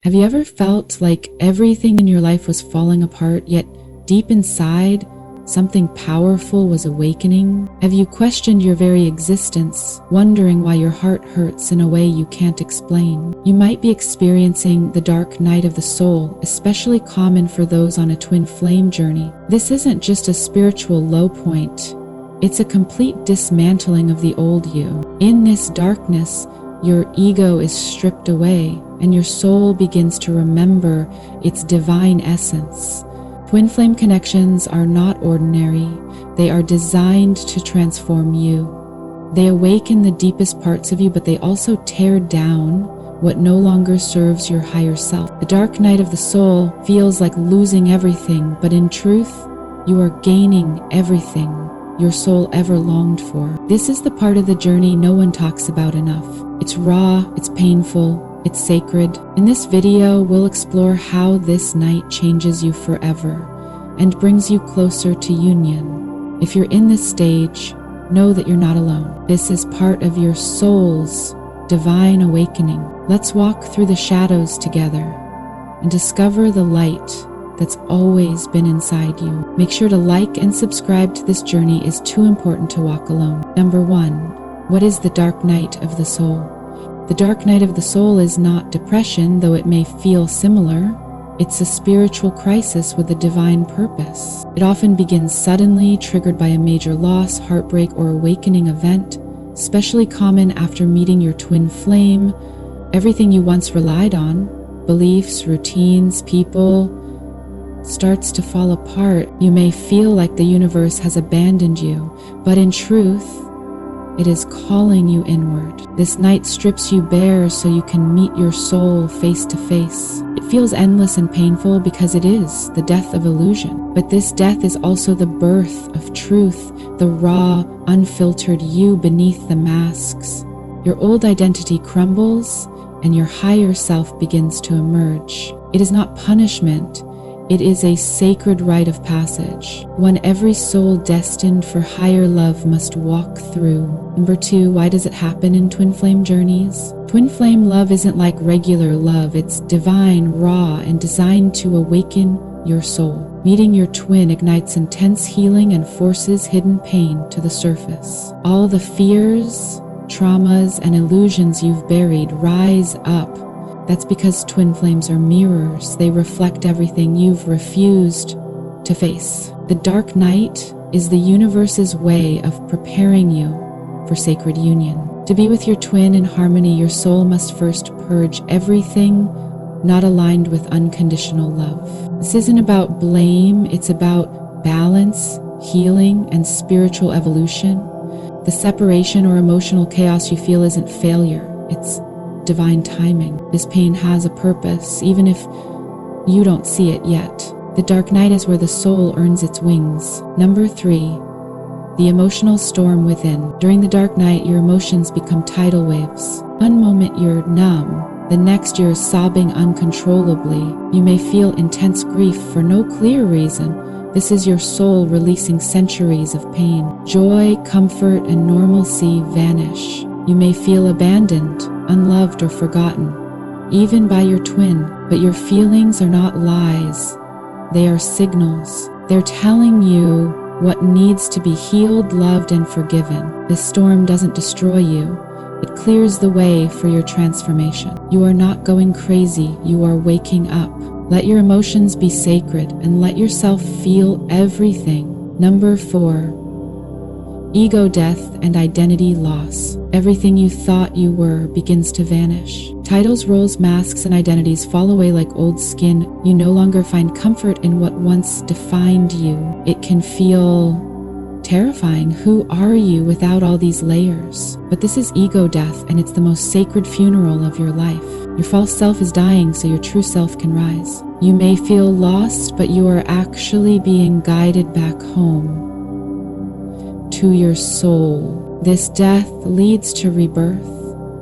Have you ever felt like everything in your life was falling apart, yet deep inside, something powerful was awakening? Have you questioned your very existence, wondering why your heart hurts in a way you can't explain? You might be experiencing the dark night of the soul, especially common for those on a twin flame journey. This isn't just a spiritual low point. It's a complete dismantling of the old you. In this darkness, your ego is stripped away, and your soul begins to remember its divine essence. Twin flame connections are not ordinary. They are designed to transform you. They awaken the deepest parts of you, but they also tear down what no longer serves your higher self. The dark night of the soul feels like losing everything, but in truth, you are gaining everything your soul ever longed for. This is the part of the journey no one talks about enough. It's raw, it's painful, it's sacred. In this video, we'll explore how this night changes you forever and brings you closer to union. If you're in this stage, know that you're not alone. This is part of your soul's divine awakening. Let's walk through the shadows together and discover the light that's always been inside you. Make sure to like and subscribe to this journey. Is too important to walk alone. Number 1, what is the dark night of the soul? The dark night of the soul is not depression, though it may feel similar. It's a spiritual crisis with a divine purpose. It often begins suddenly, triggered by a major loss, heartbreak, or awakening event, especially common after meeting your twin flame. Everything you once relied on, beliefs, routines, people, starts to fall apart. You may feel like the universe has abandoned you, but in truth, it is calling you inward. This night strips you bare so you can meet your soul face to face. It feels endless and painful because it is the death of illusion. But this death is also the birth of truth, the raw, unfiltered you beneath the masks. Your old identity crumbles and your higher self begins to emerge. It is not punishment. It is a sacred rite of passage, one every soul destined for higher love must walk through. Number 2, why does it happen in twin flame journeys? Twin flame love isn't like regular love. It's divine, raw, and designed to awaken your soul. Meeting your twin ignites intense healing and forces hidden pain to the surface. All the fears, traumas, and illusions you've buried rise up. That's because twin flames are mirrors. They reflect everything you've refused to face. The dark night is the universe's way of preparing you for sacred union. To be with your twin in harmony, your soul must first purge everything not aligned with unconditional love. This isn't about blame, it's about balance, healing, and spiritual evolution. The separation or emotional chaos you feel isn't failure, it's divine timing. This pain has a purpose, even if you don't see it yet. The dark night is where the soul earns its wings. Number 3, the emotional storm within. During the dark night, your emotions become tidal waves. One moment you're numb, the next you're sobbing uncontrollably. You may feel intense grief for no clear reason. This is your soul releasing centuries of pain. Joy, comfort, and normalcy vanish. You may feel abandoned, unloved, or forgotten, even by your twin. But your feelings are not lies. They are signals. They're telling you what needs to be healed, loved, and forgiven. This storm doesn't destroy you. It clears the way for your transformation. You are not going crazy. You are waking up. Let your emotions be sacred and let yourself feel everything. Number 4, ego death and identity loss. Everything you thought you were begins to vanish. Titles, roles, masks, and identities fall away like old skin. You no longer find comfort in what once defined you. It can feel terrifying. Who are you without all these layers? But this is ego death, and it's the most sacred funeral of your life. Your false self is dying so your true self can rise. You may feel lost, but you are actually being guided back home to your soul. This death leads to rebirth,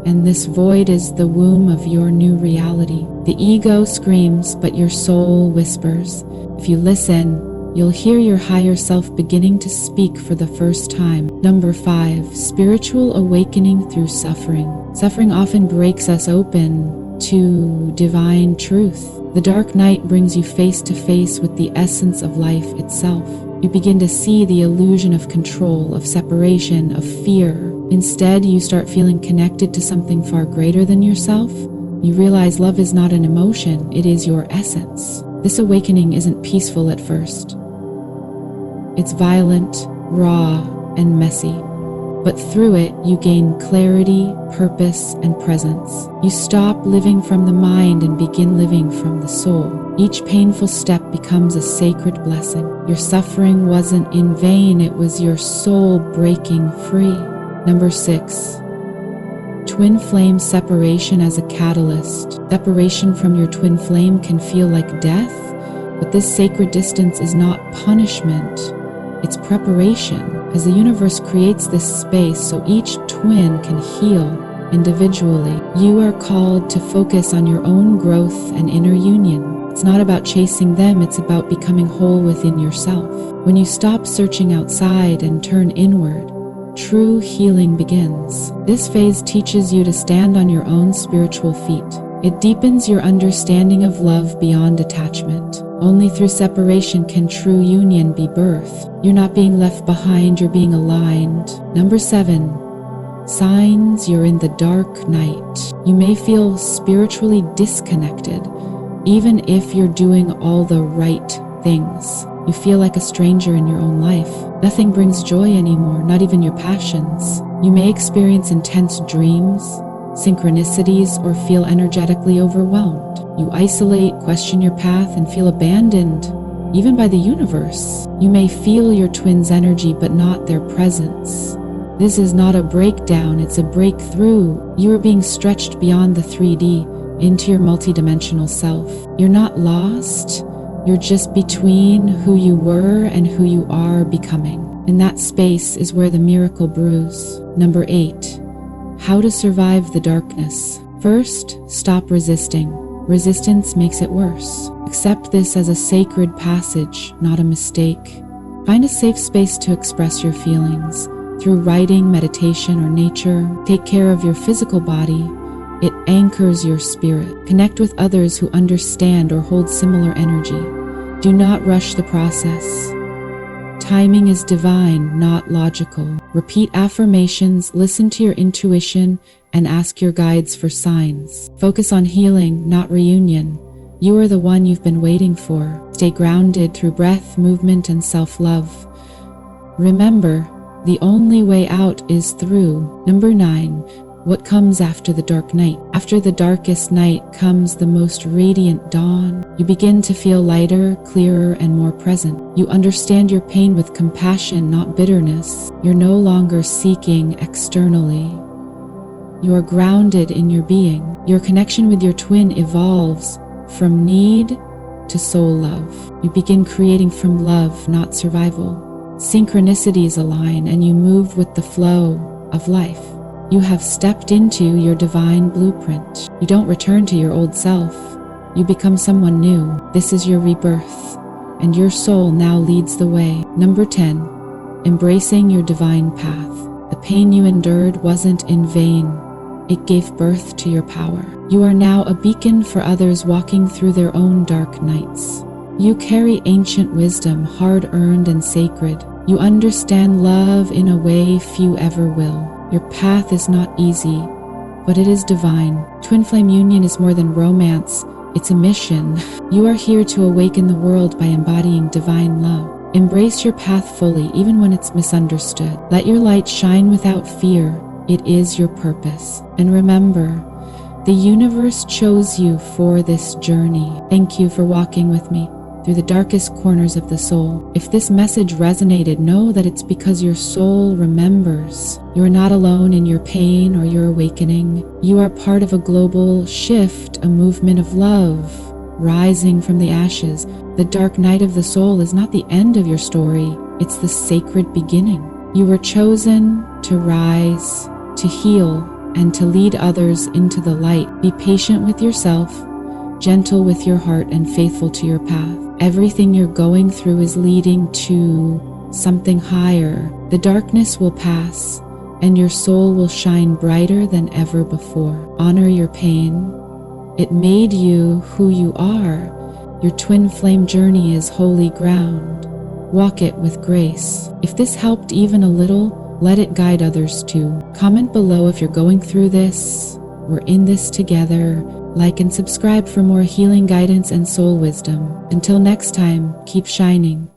and this void is the womb of your new reality. The ego screams, but your soul whispers. If you listen, you'll hear your higher self beginning to speak for the first time. Number 5, spiritual awakening through suffering. Suffering often breaks us open to divine truth. The dark night brings you face to face with the essence of life itself. You begin to see the illusion of control, of separation, of fear. Instead, you start feeling connected to something far greater than yourself. You realize love is not an emotion, it is your essence. This awakening isn't peaceful at first. It's violent, raw, and messy. But through it, you gain clarity, purpose, and presence. You stop living from the mind and begin living from the soul. Each painful step becomes a sacred blessing. Your suffering wasn't in vain, it was your soul breaking free. Number 6. Twin flame separation as a catalyst. Separation from your twin flame can feel like death, but this sacred distance is not punishment, it's preparation. As the universe creates this space so each twin can heal individually, you are called to focus on your own growth and inner union. It's not about chasing them, it's about becoming whole within yourself. When you stop searching outside and turn inward, true healing begins. This phase teaches you to stand on your own spiritual feet. It deepens your understanding of love beyond attachment. Only through separation can true union be birthed. You're not being left behind, you're being aligned. Number 7. Signs you're in the dark night. You may feel spiritually disconnected, even if you're doing all the right things. You feel like a stranger in your own life. Nothing brings joy anymore, not even your passions. You may experience intense dreams, synchronicities, or feel energetically overwhelmed. You isolate, question your path, and feel abandoned, even by the universe. You may feel your twin's energy, but not their presence. This is not a breakdown, it's a breakthrough. You are being stretched beyond the 3D into your multidimensional self. You're not lost, you're just between who you were and who you are becoming. And that space is where the miracle brews. Number 8. How to survive the darkness. First, stop resisting. Resistance makes it worse. Accept this as a sacred passage, not a mistake. Find a safe space to express your feelings. Through writing, meditation, or nature, take care of your physical body. It anchors your spirit. Connect with others who understand or hold similar energy. Do not rush the process. Timing is divine, not logical. Repeat affirmations, listen to your intuition, and ask your guides for signs. Focus on healing, not reunion. You are the one you've been waiting for. Stay grounded through breath, movement, and self-love. Remember, the only way out is through. Number 9. What comes after the dark night? After the darkest night comes the most radiant dawn. You begin to feel lighter, clearer, and more present. You understand your pain with compassion, not bitterness. You're no longer seeking externally. You are grounded in your being. Your connection with your twin evolves from need to soul love. You begin creating from love, not survival. Synchronicities align and you move with the flow of life. You have stepped into your divine blueprint. You don't return to your old self. You become someone new. This is your rebirth, and your soul now leads the way. Number 10. Embracing your divine path. The pain you endured wasn't in vain. It gave birth to your power. You are now a beacon for others walking through their own dark nights. You carry ancient wisdom, hard-earned and sacred. You understand love in a way few ever will. Your path is not easy, but it is divine. Twin flame union is more than romance, it's a mission. You are here to awaken the world by embodying divine love. Embrace your path fully, even when it's misunderstood. Let your light shine without fear. It is your purpose. And remember, the universe chose you for this journey. Thank you for walking with me through the darkest corners of the soul. If this message resonated, know that it's because your soul remembers. You are not alone in your pain or your awakening. You are part of a global shift, a movement of love, rising from the ashes. The dark night of the soul is not the end of your story, it's the sacred beginning. You were chosen to rise, to heal, and to lead others into the light. Be patient with yourself, gentle with your heart, and faithful to your path. Everything you're going through is leading to something higher. The darkness will pass, and your soul will shine brighter than ever before. Honor your pain, It made you who you are. Your twin flame journey is holy ground. Walk it with grace. If this helped even a little, let it guide others too. Comment below if you're going through this. We're in this together. Like and subscribe for more healing guidance and soul wisdom. Until next time, keep shining.